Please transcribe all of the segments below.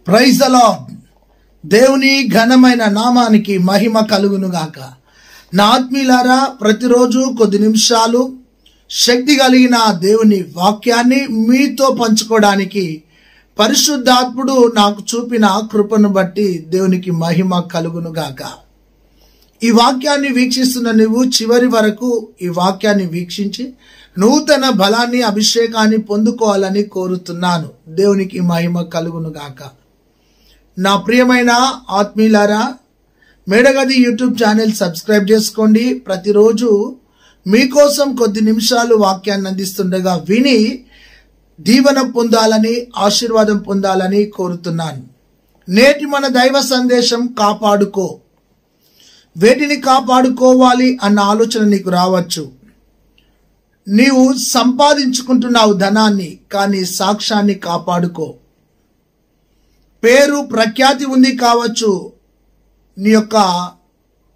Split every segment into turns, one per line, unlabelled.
Praise the lord. దేవుని ఘనమైన నామానికి మహిమ కలుగును గాక. నా ఆత్మీయులారా, ప్రతిరోజు కొద్ది నిమిషాలు శక్తి కలిగిన దేవుని వాక్యాన్ని మీతో పంచుకోవడానికి పరిశుద్ధాత్ముడు నాకు చూపిన కృపను బట్టి దేవునికి మహిమ కలుగును గాక. ఈ వాక్యాన్ని వీక్షిస్తున్న నువ్వు చివరి వరకు ఈ వాక్యాన్ని వీక్షించి నూతన బలాన్ని, అభిషేకాన్ని పొందుకోవాలని కోరుతున్నాను. దేవునికి మహిమ కలుగును గాక. నా ప్రియమైన ఆత్మీయులారా, మేడగది యూట్యూబ్ ఛానల్ సబ్స్క్రైబ్ చేసుకోండి. ప్రతిరోజు మీకోసం కొద్ది నిమిషాలు వాక్యాన్ని అందిస్తుండగా విని దీవెన పొందాలని, ఆశీర్వాదం పొందాలని కోరుతున్నాను. నేటి మన దైవ సందేశం కాపాడుకో. వేటిని కాపాడుకోవాలి అన్న ఆలోచన నీకు రావచ్చు. నీవు సంపాదించుకుంటున్నావు ధనాన్ని, కానీ సాక్ష్యాన్ని కాపాడుకో. పేరు ప్రఖ్యాతి ఉంది కావచ్చు, నీ యొక్క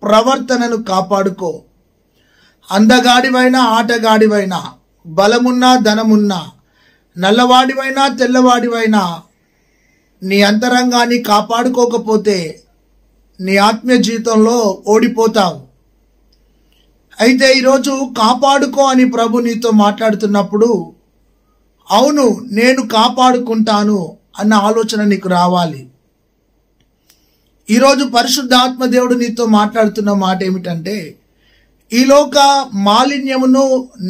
ప్రవర్తనను కాపాడుకో. అందగాడివైనా, ఆటగాడివైనా, బలమున్నా, ధనమున్నా, నల్లవాడివైనా, తెల్లవాడివైనా, నీ అంతరంగాన్ని కాపాడుకోకపోతే నీ ఆత్మీయ జీవితంలో ఓడిపోతావు. అయితే ఈరోజు కాపాడుకో అని ప్రభు నీతో మాట్లాడుతున్నప్పుడు, అవును నేను కాపాడుకుంటాను అన్న ఆలోచన నీకు రావాలి. ఈరోజు పరిశుద్ధాత్మ దేవుడు నీతో మాట్లాడుతున్న మాట ఏమిటంటే, ఈ లోక మాలిన్యమును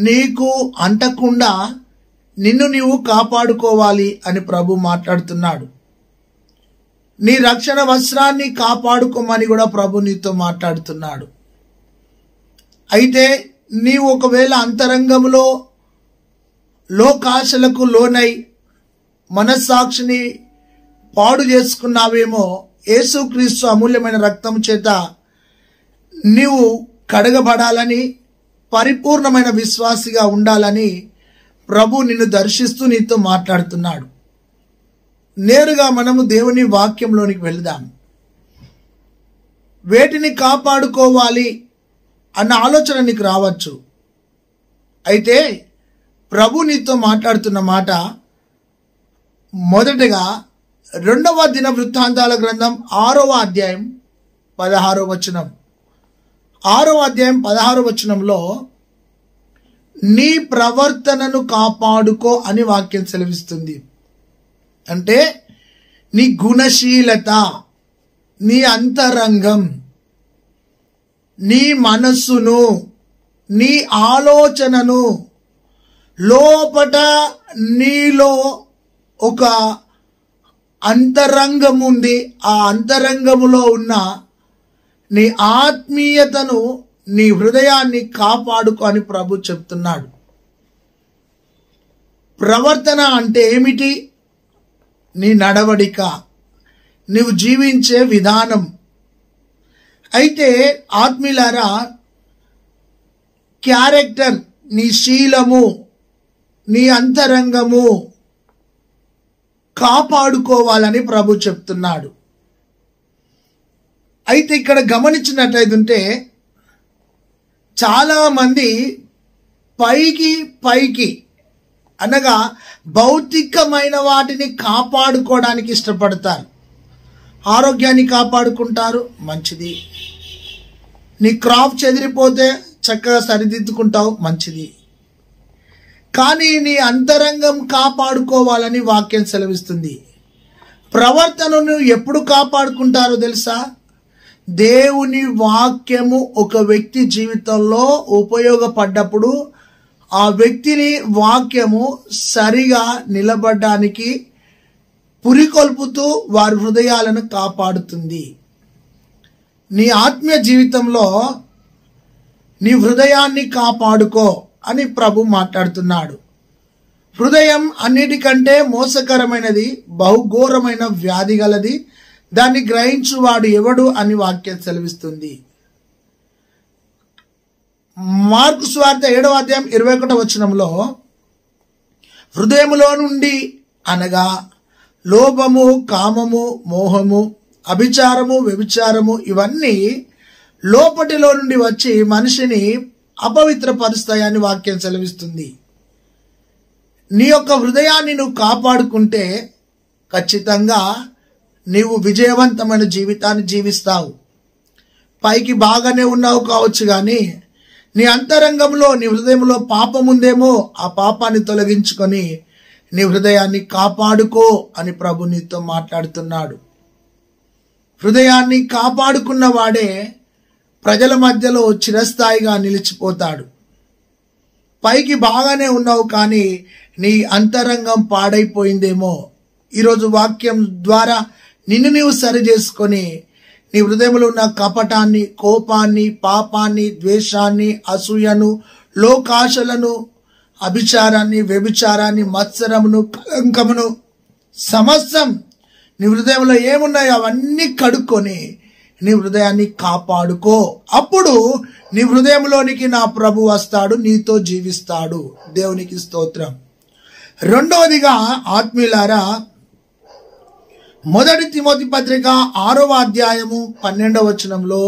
నీకు అంటకుండా నిన్ను నీవు కాపాడుకోవాలి అని ప్రభు మాట్లాడుతున్నాడు. నీ రక్షణ వస్త్రాన్ని కాపాడుకోమని కూడా ప్రభు నీతో మాట్లాడుతున్నాడు. అయితే నీవు ఒకవేళ అంతరంగంలో లోకాశలకు లోనై మనస్సాక్షిని పాడు చేసుకున్నావేమో, యేసుక్రీస్తు అమూల్యమైన రక్తం చేత నీవు కడగబడాలని, పరిపూర్ణమైన విశ్వాసిగా ఉండాలని ప్రభు నిన్ను దర్శిస్తూ నీతో మాట్లాడుతున్నాడు. నేరుగా మనము దేవుని వాక్యంలోనికి వెళ్దాం. వేటిని కాపాడుకోవాలి అన్న ఆలోచన నీకు రావచ్చు. అయితే ప్రభు నీతో మాట్లాడుతున్న మాట, మొదటగా 2వ దిన వృత్తాంతాల గ్రంథం 6వ అధ్యాయం 16వ వచనం. 6వ అధ్యాయం 16వ వచనంలో నీ ప్రవర్తనను కాపాడుకో అని వాక్యం సెలవిస్తుంది. అంటే నీ గుణశీలత, నీ అంతరంగం, నీ మనస్సును, నీ ఆలోచనను, లోపట నీలో ఒక అంతరంగం ఉంది. ఆ అంతరంగములో ఉన్న నీ ఆత్మీయతను, నీ హృదయాన్ని కాపాడుకో అని ప్రభు చెప్తున్నాడు. ప్రవర్తన అంటే ఏమిటి? నీ నడవడిక, నీవు జీవించే విధానం. అయితే ఆత్మీయులారా, క్యారెక్టర్, నీ శీలము, నీ అంతరంగము కాపాడుకోవాలని ప్రభు చెప్తున్నాడు. అయితే ఇక్కడ గమనించినట్లయితే చాలా మంది పైకి అనగా భౌతికమైన వాటిని కాపాడుకోవడానికి ఇష్టపడతారు. ఆరోగ్యాన్ని కాపాడుకుంటారు, మంచిది. నీ క్రాప్ చెదిరిపోతే చక్కగా సరిదిద్దుకుంటావు, మంచిది. కానీ నీ అంతరంగం కాపాడుకోవాలని వాక్యం సెలవిస్తుంది. ప్రవర్తనను ఎప్పుడు కాపాడుకుంటారో తెలుసా? దేవుని వాక్యము ఒక వ్యక్తి జీవితంలో ఉపయోగపడ్డప్పుడు ఆ వ్యక్తిని వాక్యము సరిగా నిలబడడానికి పురికొల్పుతూ వారి హృదయాలను కాపాడుతుంది. నీ ఆత్మీయ జీవితంలో నీ హృదయాన్ని కాపాడుకో అని ప్రభు మాట్లాడుతున్నాడు. హృదయం అన్నిటికంటే మోసకరమైనది, బహుఘోరమైన వ్యాధి గలది, దాన్ని గ్రహించువాడు ఎవడు అని వాక్యం సెలవిస్తుంది. మార్కు సువార్త 7వ అధ్యాయం 21వ వచనంలో హృదయములో నుండి అనగా లోభము, కామము, మోహము, అభిచారము, వ్యభిచారము ఇవన్నీ లోపటిలో నుండి వచ్చి మనిషిని అపవిత్రపరుస్తాయని వాక్యం సెలవిస్తుంది. నీ యొక్క హృదయాన్ని నువ్వు కాపాడుకుంటే ఖచ్చితంగా నీవు విజయవంతమైన జీవితాన్ని జీవిస్తావు. పైకి బాగానే ఉన్నావు కావచ్చు, కానీ నీ అంతరంగంలో నీ హృదయంలో పాపం ఉందేమో, ఆ పాపాన్ని తొలగించుకొని నీ హృదయాన్ని కాపాడుకో అని ప్రభు నీతో మాట్లాడుతున్నాడు. హృదయాన్ని కాపాడుకున్న వాడే ప్రజల మధ్యలో చిరస్థాయిగా నిలిచిపోతాడు. పైకి బాగానే ఉన్నావు, కానీ నీ అంతరంగం పాడైపోయిందేమో. ఈరోజు వాక్యం ద్వారా నిన్ను నీవు సరి చేసుకొని నీ హృదయంలో ఉన్న కపటాన్ని, కోపాన్ని, పాపాన్ని, ద్వేషాన్ని, అసూయను, లోకాశలను, అభిచారాన్ని, వ్యభిచారాన్ని, మత్సరమును, కలంకమును, సమస్తం నీ హృదయంలో ఏమున్నాయో అవన్నీ కడుక్కొని నీ హృదయాన్ని కాపాడుకో. అప్పుడు నీ హృదయంలోనికి నా ప్రభు వస్తాడు, నీతో జీవిస్తాడు. దేవునికి స్తోత్రం. రెండవదిగా ఆత్మీయులారా, మొదటి తిమోతి పత్రిక 6వ అధ్యాయము 12వ వచనంలో,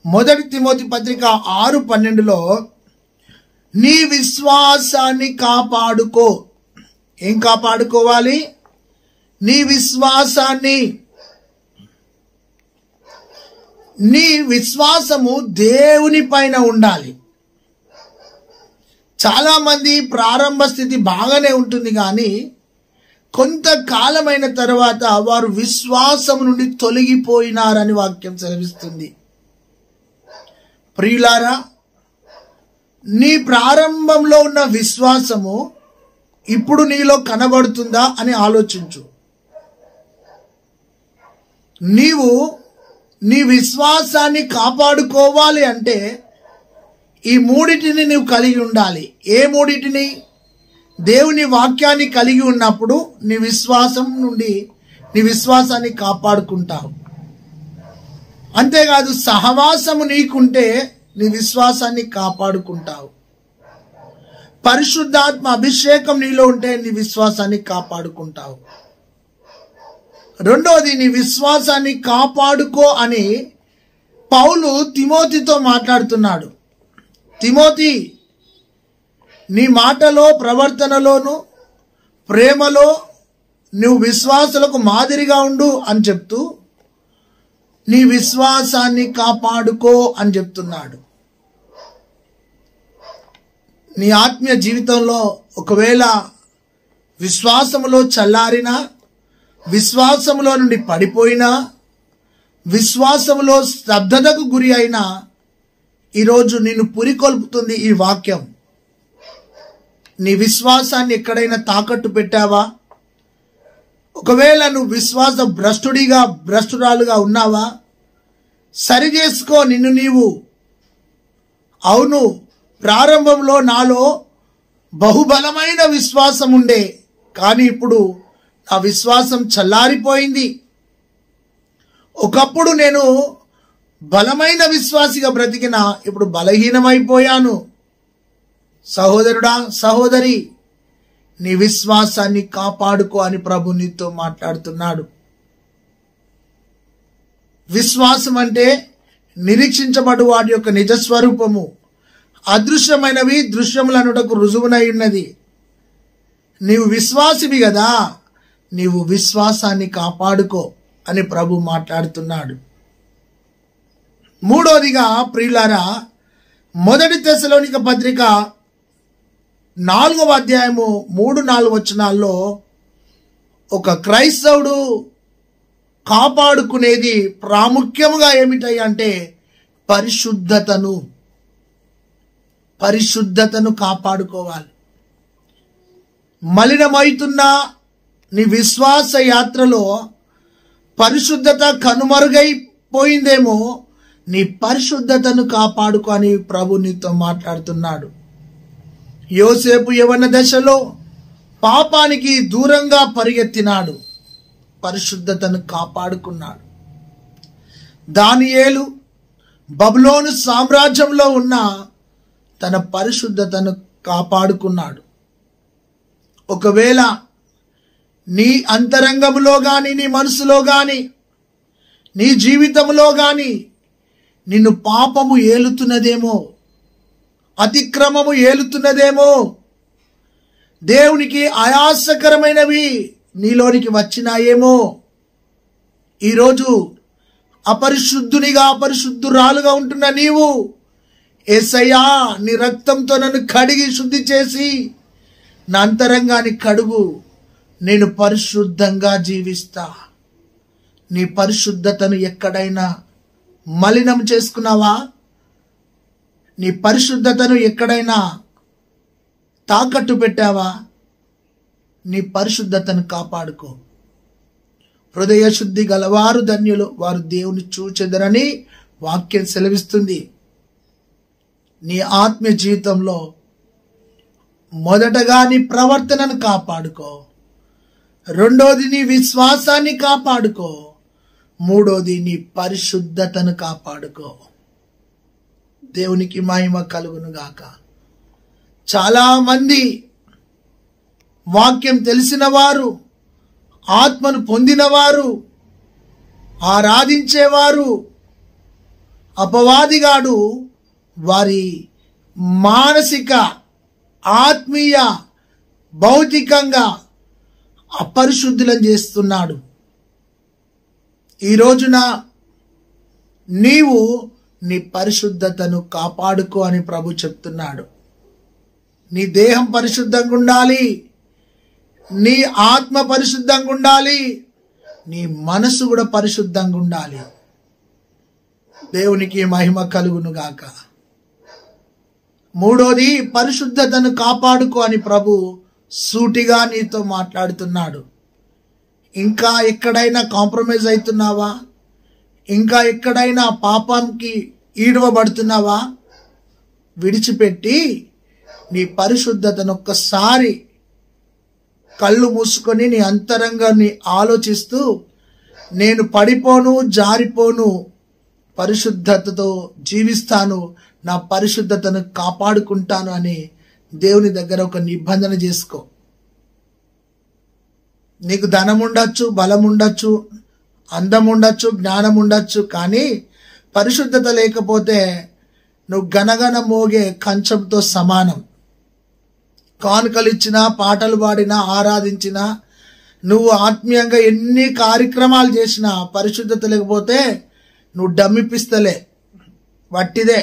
మొదటి తిమోతి పత్రిక 6:12లో నీ విశ్వాసాన్ని కాపాడుకో. ఏం కాపాడుకోవాలి? నీ విశ్వాసాన్ని. నీ విశ్వాసము దేవుని పైన ఉండాలి. చాలా మంది ప్రారంభ స్థితి బాగానే ఉంటుంది, కానీ కొంతకాలమైన తర్వాత వారు విశ్వాసం నుండి తొలగిపోయినారని వాక్యం సెలవిస్తుంది. ప్రియులారా, నీ ప్రారంభంలో ఉన్న విశ్వాసము ఇప్పుడు నీలో కనబడుతుందా అని ఆలోచించు. నీవు నీ విశ్వాసాన్ని కాపాడుకోవాలి అంటే ఈ మూడిటిని నీవు కలిగి ఉండాలి. ఏ మూడిటిని? దేవుని వాక్యాన్ని కలిగి ఉన్నప్పుడు నీ విశ్వాసం నుండి నీ విశ్వాసాన్ని కాపాడుకుంటావు. అంతేకాదు, సహవాసము నీకుంటే నీ విశ్వాసాన్ని కాపాడుకుంటావు. పరిశుద్ధాత్మ అభిషేకం నీలో ఉంటే నీ విశ్వాసాన్ని కాపాడుకుంటావు. రెండోది, నీ విశ్వాసాన్ని కాపాడుకో అని పౌలు తిమోతితో మాట్లాడుతున్నాడు. తిమోతి, నీ మాటలో, ప్రవర్తనలోను, ప్రేమలో నువ్వు విశ్వాసులకు మాదిరిగా ఉండు అని చెప్తూ నీ విశ్వాసాన్ని కాపాడుకో అని చెప్తున్నాడు. నీ ఆత్మీయ జీవితంలో ఒకవేళ విశ్వాసములో చల్లారినా, విశ్వాసములో నుండి పడిపోయినా, విశ్వాసములో స్తబ్దతకు గురి అయినా, ఈరోజు నిన్ను పురికొల్పుతుంది ఈ వాక్యం. నీ విశ్వాసాన్ని ఎక్కడైనా తాకట్టు పెట్టావా? ఒకవేళ నువ్వు విశ్వాస భ్రష్టురాలుగా ఉన్నావా? సరి చేసుకో నిన్ను నీవు. అవును, ప్రారంభంలో నాలో బహుబలమైన విశ్వాసం ఉండే, కానీ ఇప్పుడు నా విశ్వాసం చల్లారిపోయింది. ఒకప్పుడు నేను బలమైన విశ్వాసిగా బ్రతికిన, ఇప్పుడు బలహీనమైపోయాను. సహోదరుడా, సహోదరి, నీ విశ్వాసాన్ని కాపాడుకో అని ప్రభు నీతో మాట్లాడుతున్నాడు. విశ్వాసం అంటే నిరీక్షించబడు వాటి యొక్క నిజస్వరూపము, అదృశ్యమైనవి దృశ్యములనుటకు రుజువునై ఉన్నది. నీవు విశ్వాసివి కదా, నీవు విశ్వాసాన్ని కాపాడుకో అని ప్రభు మాట్లాడుతున్నాడు. మూడోదిగా ప్రియులారా, మొదటి తెస్సలోనిక పత్రిక 4వ అధ్యాయము 3-4 వచనాల్లో ఒక క్రైస్తవుడు కాపాడుకునేది ప్రాముఖ్యముగా ఏమిటంటే పరిశుద్ధతను కాపాడుకోవాలి. మలినమవుతున్న నీ విశ్వాస యాత్రలో పరిశుద్ధత కనుమరుగైపోయిందేమో, నీ పరిశుద్ధతను కాపాడుకో అని ప్రభు నీతో మాట్లాడుతున్నాడు. యోసేపు యవ్వన దశలో పాపానికి దూరంగా పరిగెత్తినాడు, పరిశుద్ధతను కాపాడుకున్నాడు. దానియేలు బబులోను సామ్రాజ్యంలో ఉన్న తన పరిశుద్ధతను కాపాడుకున్నాడు. ఒకవేళ నీ అంతరంగంలో గాని, నీ మనసులో గాని, నీ జీవితంలో గాని నిన్ను పాపము ఏలుతున్నదేమో, అతిక్రమము ఏలుతున్నదేమో, దేవునికి ఆయాసకరమైనవి నీలోనికి వచ్చినాయేమో, ఈరోజు అపరిశుద్ధునిగా అపరిశుద్ధురాలుగా ఉంటున్న నీవు, యేసయ్యా నీ రక్తంతో నన్ను కడిగి శుద్ధి చేసి నా అంతరంగాన్ని కడుగు, నేను పరిశుద్ధంగా జీవిస్తా. నీ పరిశుద్ధతను ఎక్కడైనా మలినం చేసుకున్నావా? నీ పరిశుద్ధతను ఎక్కడైనా తాకట్టు పెట్టావా? నీ పరిశుద్ధతను కాపాడుకో. హృదయ శుద్ధి గలవారు ధన్యులు, వారు దేవుని చూచెదరని వాక్యం సెలవిస్తుంది. నీ ఆత్మీయ జీవితంలో మొదటగా నీ ప్రవర్తనను కాపాడుకో, రెండోది నీ విశ్వాసాన్ని కాపాడుకో, మూడోది నీ పరిశుద్ధతను కాపాడుకో. దేవునికి మహిమ కలుగును గాక. చాలా మంది వాక్యం తెలిసిన వారు, ఆత్మను పొందినవారు, ఆరాధించేవారు, అపవాదిగాడు వారి మానసిక, ఆత్మీయ, భౌతికంగా అపరిశుద్ధులను చేస్తున్నాడు. ఈ రోజున నీవు నీ పరిశుద్ధతను కాపాడుకో అని ప్రభు చెప్తున్నాడు. నీ దేహం పరిశుద్ధంగా ఉండాలి, నీ ఆత్మ పరిశుద్ధంగా ఉండాలి, నీ మనసు కూడా పరిశుద్ధంగా ఉండాలి. దేవునికి మహిమ కలుగును గాక. మూడోది, పరిశుద్ధతను కాపాడుకో అని ప్రభు సూటిగా నీతో మాట్లాడుతున్నాడు. ఇంకా ఎక్కడైనా కాంప్రమైజ్ అవుతున్నావా? ఇంకా ఎక్కడైనా పాపానికి ఈడవబడుతున్నావా? విడిచిపెట్టి నీ పరిశుద్ధతను ఒక్కసారి కళ్ళు మూసుకొని నీ అంతరంగాన్ని ఆలోచిస్తూ, నేను పడిపోను, జారిపోను, పరిశుద్ధతతో జీవిస్తాను, నా పరిశుద్ధతను కాపాడుకుంటాను అని దేవుని దగ్గర ఒక నిబంధన చేసుకో. నీకు ధనం ఉండొచ్చు, బలం ఉండొచ్చు, అందం ఉండొచ్చు, జ్ఞానం ఉండొచ్చు, కానీ పరిశుద్ధత లేకపోతే నువ్వు గనగన మోగే కంచంతో సమానం. కానుకలు ఇచ్చినా, పాటలు పాడినా, ఆరాధించినా, నువ్వు ఆత్మీయంగా ఎన్ని కార్యక్రమాలు చేసినా పరిశుద్ధత లేకపోతే నువ్వు డమ్మిపిస్తలే, వట్టిదే.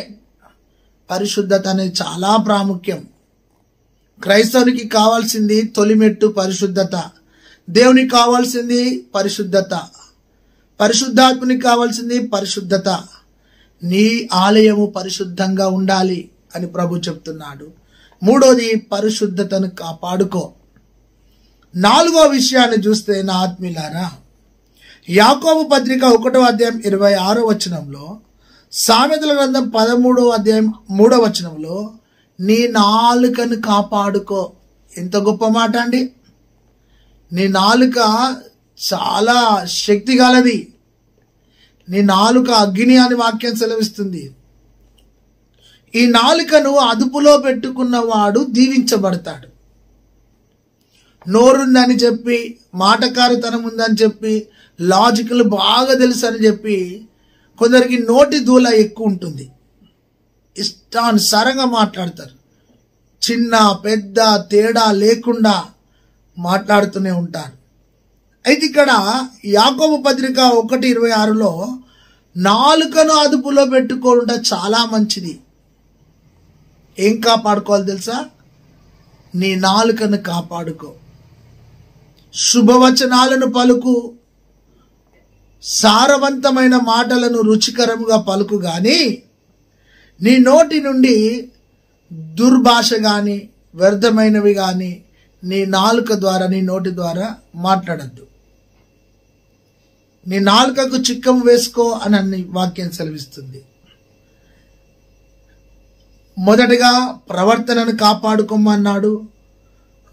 పరిశుద్ధత అనేది చాలా ప్రాముఖ్యం. క్రైస్తవునికి కావాల్సింది తొలిమెట్టు పరిశుద్ధత, దేవునికి కావాల్సింది పరిశుద్ధత, పరిశుద్ధాత్మనికి కావాల్సింది పరిశుద్ధత. నీ ఆలయము పరిశుద్ధంగా ఉండాలి అని ప్రభు చెప్తున్నాడు. మూడోది, పరిశుద్ధతను కాపాడుకో. నాలుగో విషయాన్ని చూస్తే నా ఆత్మీయులారా, యాకోబు పత్రిక 1వ అధ్యాయం 26వ వచనంలో, సామెతల గ్రంథం 13వ అధ్యాయం 3వ వచనంలో, నీ నాలుకను కాపాడుకో. ఎంత గొప్ప మాట అండి! నీ నాలుక చాలా శక్తి గలది. నీ నాలుక అగ్ని అని వాక్యం సెలవిస్తుంది. ఈ నాలుకను అదుపులో పెట్టుకున్నవాడు దీవించబడతాడు. నోరుందని చెప్పి, మాటకారితనం ఉందని చెప్పి, లాజికల్ బాగా తెలుసు అని చెప్పి, కొందరికి నోటి దూల ఎక్కువ ఉంటుంది, ఇష్టానుసారంగా మాట్లాడతారు. చిన్న పెద్ద తేడా లేకుండా మాట్లాడుతూనే ఉంటారు. అయితే ఇక్కడ యాకోబు పత్రిక 1:26లో నాలుకను అదుపులో పెట్టుకోవడం చాలా మంచిది. ఏం కాపాడుకోవాలి తెలుసా? నీ నాలుకను కాపాడుకో. శుభవచనాలను పలుకు, సారవంతమైన మాటలను రుచికరముగా పలుకు, గాని నీ నోటి నుండి దుర్భాష గాని వ్యర్థమైనవి గాని నీ నాలుక ద్వారా, నీ నోటి ద్వారా మాట్లాడద్దు. నీ నాలుకకు చిక్కం వేసుకో అని వాక్యం సెలవిస్తుంది. మొదటిగా ప్రవర్తనను కాపాడుకోమన్నాడు,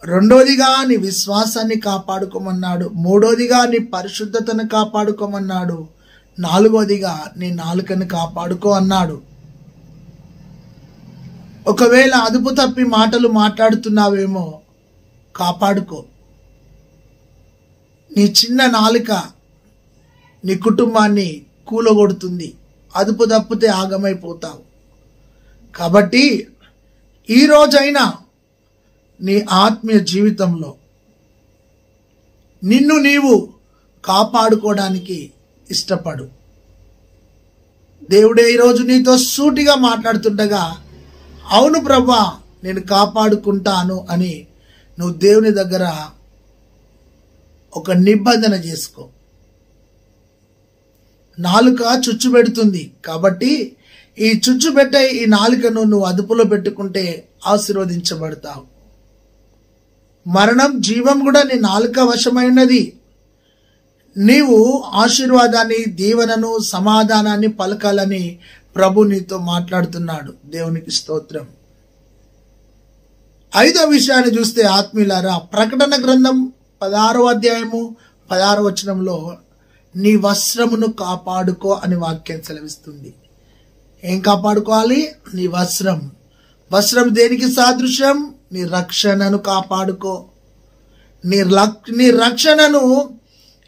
రెండోదిగా నీ విశ్వాసాన్ని కాపాడుకోమన్నాడు, మూడోదిగా నీ పరిశుద్ధతను కాపాడుకోమన్నాడు, నాలుగోదిగా నీ నాలుకను కాపాడుకో అన్నాడు. ఒకవేళ అదుపు తప్పి మాటలు మాట్లాడుతున్నావేమో, కాపాడుకో. నీ చిన్న నాలుక నీ కుటుంబాన్ని కూలగొడుతుంది. అదుపు తప్పితే ఆగమైపోతావు. కాబట్టి ఈ రోజైనా నీ ఆత్మీయ జీవితంలో నిన్ను నీవు కాపాడుకోవడానికి ఇష్టపడు. దేవుడే ఈరోజు నీతో సూటిగా మాట్లాడుతుండగా, అవును ప్రభువా నేను కాపాడుకుంటాను అని నువ్వు దేవుని దగ్గర ఒక నిబంధన చేసుకో. నాలుక చుచ్చు పెడుతుంది కాబట్టి ఈ చుచ్చు పెట్టే ఈ నాలుకను నువ్వు అదుపులో పెట్టుకుంటే ఆశీర్వదించబడతావు. మరణం జీవం కూడా నీ నాలుక వశమైనది. నీవు ఆశీర్వాదాన్ని, దీవెనను, సమాధానాన్ని పలకాలని ప్రభు నీతో మాట్లాడుతున్నాడు. దేవునికి స్తోత్రం. 5వ విషయాన్ని చూస్తే ఆత్మీయులారా, ప్రకటన గ్రంథం 16వ అధ్యాయము 16వ వచనంలో నీ వస్త్రమును కాపాడుకో అని వాక్యం సెలవిస్తుంది. ఏం కాపాడుకోవాలి? నీ వస్త్రం. వస్త్రం దేనికి సాదృశ్యం? నీ రక్షణను కాపాడుకో. నీ రక్షణను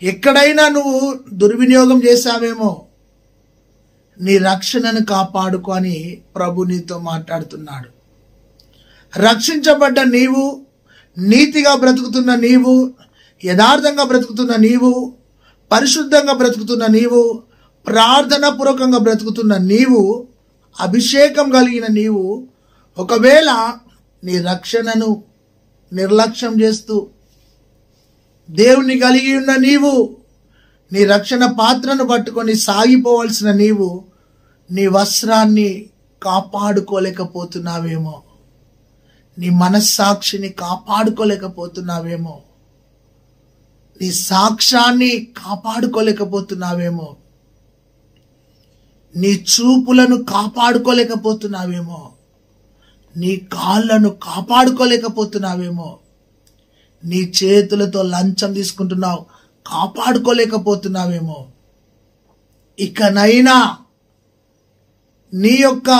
ఎక్కడైనా నువ్వు దుర్వినియోగం చేశావేమో, నీ రక్షణను కాపాడుకో అని ప్రభు నీతో మాట్లాడుతున్నాడు. రక్షించబడ్డ నీవు, నీతిగా బ్రతుకుతున్న నీవు, యథార్థంగా బ్రతుకుతున్న నీవు, పరిశుద్ధంగా బ్రతుకుతున్న నీవు, ప్రార్థన పూర్వకంగా బ్రతుకుతున్న నీవు, అభిషేకం కలిగిన నీవు ఒకవేళ నీ రక్షణను నిర్లక్ష్యం చేస్తూ, దేవుని కలిగి ఉన్న నీవు నీ రక్షణ పాత్రను పట్టుకొని సాగిపోవలసిన నీవు నీ వస్త్రాన్ని కాపాడుకోలేకపోతున్నావేమో, నీ మనస్సాక్షిని కాపాడుకోలేకపోతున్నావేమో, నీ సాక్ష్యాన్ని కాపాడుకోలేకపోతున్నావేమో, నీ చూపులను కాపాడుకోలేకపోతున్నావేమో, నీ కాళ్ళను కాపాడుకోలేకపోతున్నావేమో, నీ చేతులతో లంచం తీసుకుంటున్నావు, కాపాడుకోలేకపోతున్నావేమో. ఇకనైనా నీ యొక్క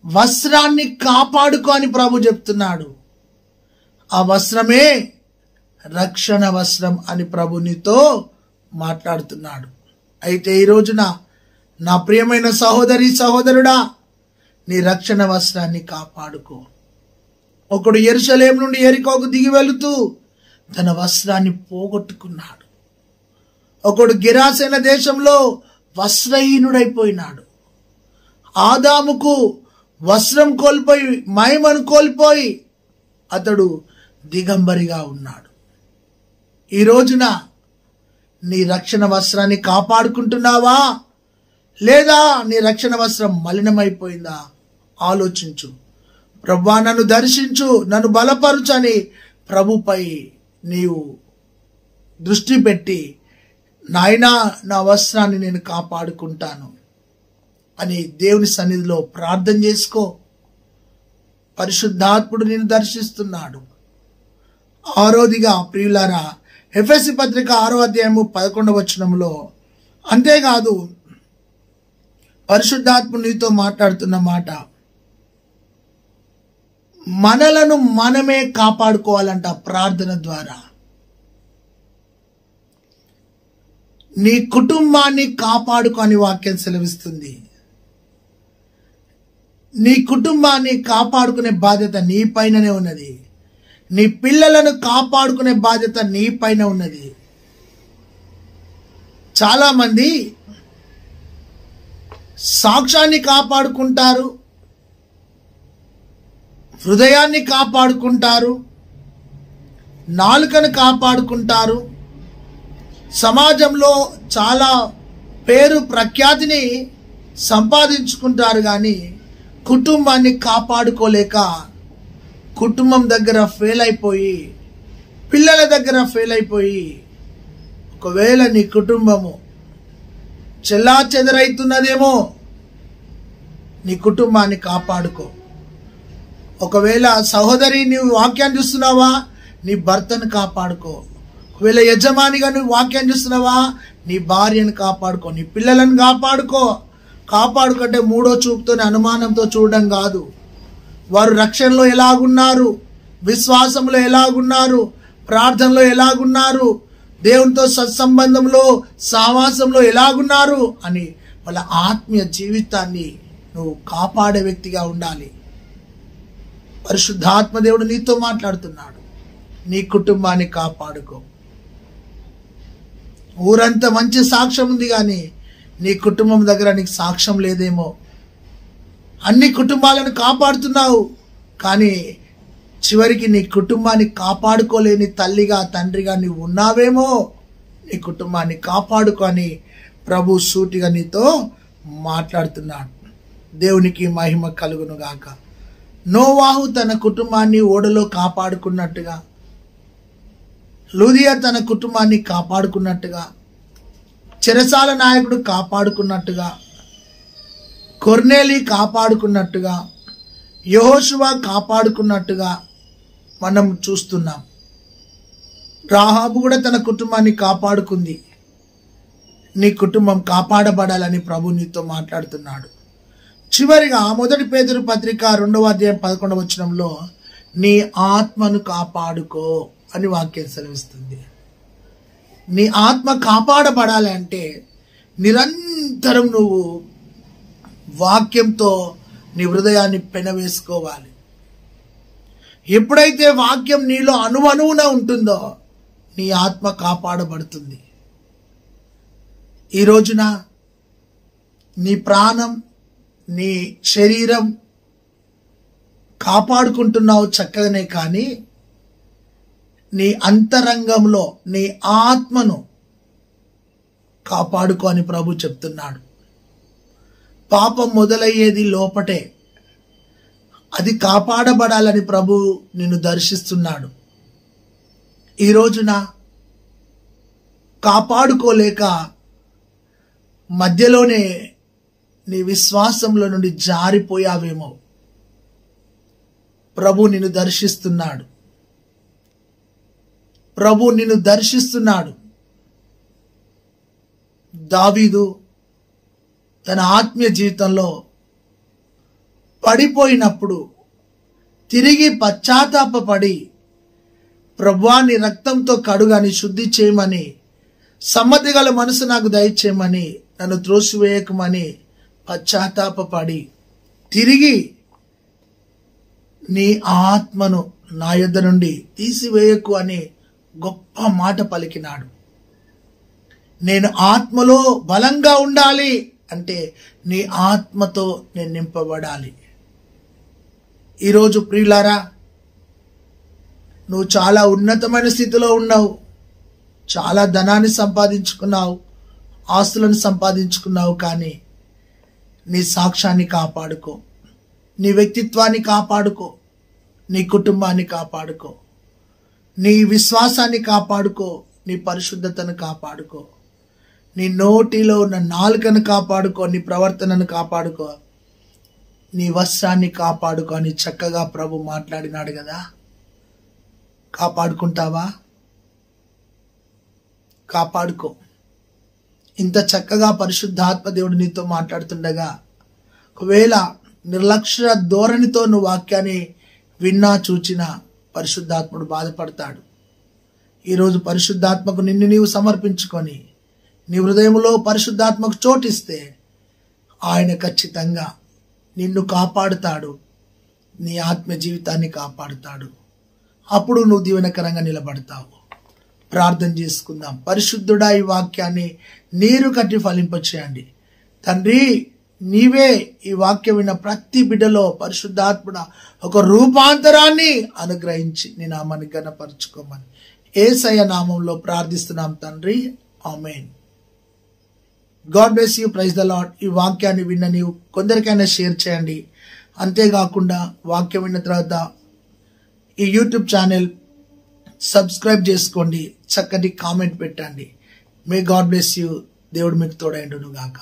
వస్త్రాన్ని కాపాడుకో అని ప్రభు చెప్తున్నాడు. ఆ వస్త్రమే రక్షణ వస్త్రం అని ప్రభు నీతో మాట్లాడుతున్నాడు. అయితే ఈ రోజున నా ప్రియమైన సహోదరి సహోదరుడా, నీ రక్షణ వస్త్రాన్ని కాపాడుకో. ఒకడు యెరూషలేము నుండి యెరికోకు దిగి వెళుతూ తన వస్త్రాన్ని పోగొట్టుకున్నాడు. ఒకడు గిరాసేన దేశంలో వస్త్రహీనుడైపోయినాడు. ఆదాముకు వస్త్రం కోల్పోయి, మహిమను కోల్పోయి అతడు దిగంబరిగా ఉన్నాడు. ఈ రోజున నీ రక్షణ వస్త్రాన్ని కాపాడుకుంటున్నావా, లేదా నీ రక్షణ వస్త్రం మలినమైపోయిందా? ఆలోచించు. ప్రభువా నన్ను దర్శించు, నన్ను బలపరుచని ప్రభుపై నీవు దృష్టి పెట్టి, నాయనా నా వస్త్రాన్ని నేను కాపాడుకుంటాను అని దేవుని సన్నిధిలో ప్రార్థన చేసుకో. పరిశుద్ధాత్ముడు నిన్ను దర్శిస్తున్నాడు. 6వదిగా ప్రియులారా, ఎఫెసీ పత్రిక 6వ అధ్యాయము 11వ వచనంలో, అంతేకాదు పరిశుద్ధాత్ముడు నీతో మాట్లాడుతున్న మాట, మనలను మనమే కాపాడుకోవాలంట ప్రార్థన ద్వారా. నీ కుటుంబాన్ని కాపాడుకో అని వాక్యం సెలవిస్తుంది. నీ కుటుంబాన్ని కాపాడుకునే బాధ్యత నీ పైననే ఉన్నది. నీ పిల్లలను కాపాడుకునే బాధ్యత నీ పైన ఉన్నది. చాలా మంది సాక్ష్యాన్ని కాపాడుకుంటారు, హృదయాన్ని కాపాడుకుంటారు, నాలుకను కాపాడుకుంటారు, సమాజంలో చాలా పేరు ప్రఖ్యాతిని సంపాదించుకుంటారు, కానీ కుటుంబాన్ని కాపాడుకోలేక కుటుంబం దగ్గర ఫెయిల్ అయిపోయి, పిల్లల దగ్గర ఫెయిల్ అయిపోయి, ఒకవేళ నీ కుటుంబము చెల్లాచెదరైతున్నదేమో, నీ కుటుంబాన్ని కాపాడుకో. ఒకవేళ సహోదరి నీవు వాక్యాన్ని చూస్తున్నావా, నీ భర్తను కాపాడుకో. ఒకవేళ యజమానిగా నువ్వు వాక్యాన్ని చూస్తున్నావా, నీ భార్యను కాపాడుకో, నీ పిల్లలను కాపాడుకో. కాపాడుకుంటే మూడో చూపుతోనే అనుమానంతో చూడడం కాదు. వారు రక్షణలో ఎలాగున్నారు, విశ్వాసంలో ఎలాగున్నారు, ప్రార్థనలో ఎలాగున్నారు, దేవునితో సత్సంబంధంలో సహవాసంలో ఎలాగున్నారు అని వాళ్ళ ఆత్మీయ జీవితాన్ని నువ్వు కాపాడే వ్యక్తిగా ఉండాలి. పరిశుద్ధాత్మ దేవుడు నీతో మాట్లాడుతున్నాడు. నీ కుటుంబాన్ని కాపాడుకో. ఊరంతా మంచి సాక్ష్యం ఉంది, కానీ నీ కుటుంబం దగ్గర నీకు సాక్ష్యం లేదేమో. అన్ని కుటుంబాలను కాపాడుతున్నావు, కానీ చివరికి నీ కుటుంబాన్ని కాపాడుకోలేని తల్లిగా తండ్రిగా నీవు ఉన్నావేమో. నీ కుటుంబాన్ని కాపాడుకొని ప్రభు సూటిగా నీతో మాట్లాడుతున్నాడు. దేవునికి మహిమ కలుగును గాక. నోవాహు తన కుటుంబాన్ని ఓడలో కాపాడుకున్నట్టుగా, లూదియా తన కుటుంబాన్ని కాపాడుకున్నట్టుగా, చెరసాల నాయకుడు కాపాడుకున్నట్టుగా, కొర్నేలి కాపాడుకున్నట్టుగా, యెహోషువ కాపాడుకున్నట్టుగా మనం చూస్తున్నాం. రాహాబు కూడా తన కుటుంబాన్ని కాపాడుకుంది. నీ కుటుంబం కాపాడబడాలని ప్రభు నీతో మాట్లాడుతున్నాడు. చివరిగా 1 పేతురు పత్రిక 2వ అధ్యాయం 11వ వచనంలో నీ ఆత్మను కాపాడుకో అని వాక్యం సెలవిస్తుంది. నీ ఆత్మ కాపాడబడాలి అంటే నిరంతరం నువ్వు వాక్యంతో నీ హృదయాన్ని పెనవేసుకోవాలి. ఎప్పుడైతే వాక్యం నీలో అణువణువున ఉంటుందో నీ ఆత్మ కాపాడబడుతుంది. ఈ రోజున నీ ప్రాణం, నీ శరీరం కాపాడుకుంటున్నావు చక్కగానే, కానీ నీ అంతరంగంలో నీ ఆత్మను కాపాడుకో అని ప్రభు చెప్తున్నాడు. పాపం మొదలయ్యేది లోపటే, అది కాపాడబడాలని ప్రభు నిన్ను దర్శిస్తున్నాడు. ఈ రోజున కాపాడుకోలేక మధ్యలోనే నీ విశ్వాసంలో నుండి జారిపోయావేమో. ప్రభు నిన్ను దర్శిస్తున్నాడు. ప్రభు నిన్ను దర్శిస్తున్నాడు. దావీదు తన ఆత్మీయ జీవితంలో పడిపోయినప్పుడు తిరిగి పశ్చాత్తాపపడి ప్రభువా నీ రక్తంతో కడుగని శుద్ధి చేయమని, సమ్మతి గల మనసు నాకు దయచేయమని, నన్ను త్రోసివేయకమని పశ్చాత్తాపపడి తిరిగి నీ ఆత్మను నా యొద్ద నుండి తీసివేయకు అని గొప్ప మాట పలికినాడు. నేను ఆత్మలో బలంగా ఉండాలి అంటే నీ ఆత్మతో నేను నింపబడాలి. ఈరోజు ప్రియులారా, నువ్వు చాలా ఉన్నతమైన స్థితిలో ఉన్నావు, చాలా ధనాన్ని సంపాదించుకున్నావు, ఆస్తులను సంపాదించుకున్నావు, కానీ నీ సాక్ష్యాన్ని కాపాడుకో, నీ వ్యక్తిత్వాన్ని కాపాడుకో, నీ కుటుంబాన్ని కాపాడుకో, నీ విశ్వాసాన్ని కాపాడుకో, నీ పరిశుద్ధతను కాపాడుకో, నీ నోటిలో ఉన్న నాలుకను కాపాడుకో, నీ ప్రవర్తనను కాపాడుకో, నీ వస్త్రాన్ని కాపాడుకో అని చక్కగా ప్రభు మాట్లాడినాడు కదా. కాపాడుకుంటావా? కాపాడుకో. ఇంత చక్కగా పరిశుద్ధాత్మ దేవుడు నీతో మాట్లాడుతుండగా ఒకవేళ నిర్లక్ష్య ధోరణితో నువ్వు వాక్యాన్ని విన్నా చూచినా పరిశుద్ధాత్ముడు బాధపడతాడు. ఈరోజు పరిశుద్ధాత్మకు నిన్ను నీవు సమర్పించుకొని నీ హృదయంలో పరిశుద్ధాత్మకు చోటిస్తే ఆయన ఖచ్చితంగా నిన్ను కాపాడుతాడు, నీ ఆత్మ జీవితాన్ని కాపాడుతాడు. అప్పుడు నువ్వు దీవెనకరంగా నిలబడతావు. ప్రార్థన చేసుకుందాం. పరిశుద్ధుడా, ఈ వాక్యాన్ని నీరు కట్టి ఫలింపచేయండి తండ్రి. నీవే ఈ వాక్యం విన్న ప్రతి బిడ్డలో పరిశుద్ధాత్ముడ ఒక రూపాంతరాన్ని అనుగ్రహించి నీ నామాన్ని ఘనపరచుకోమని యేసయ్య నామంలో ప్రార్థిస్తున్నాం తండ్రి. ఆమేన్. God bless you. Praise the Lord. ఈ వాక్యాన్ని విన్న నీవు కొందరికైనా షేర్ చేయండి. అంతేకాకుండా వాక్యం విన్న తర్వాత ఈ యూట్యూబ్ ఛానల్ సబ్స్క్రైబ్ చేసుకోండి, చక్కటి కామెంట్ పెట్టండి. May God bless you. దేవుడు మీకు తోడైండును గాక.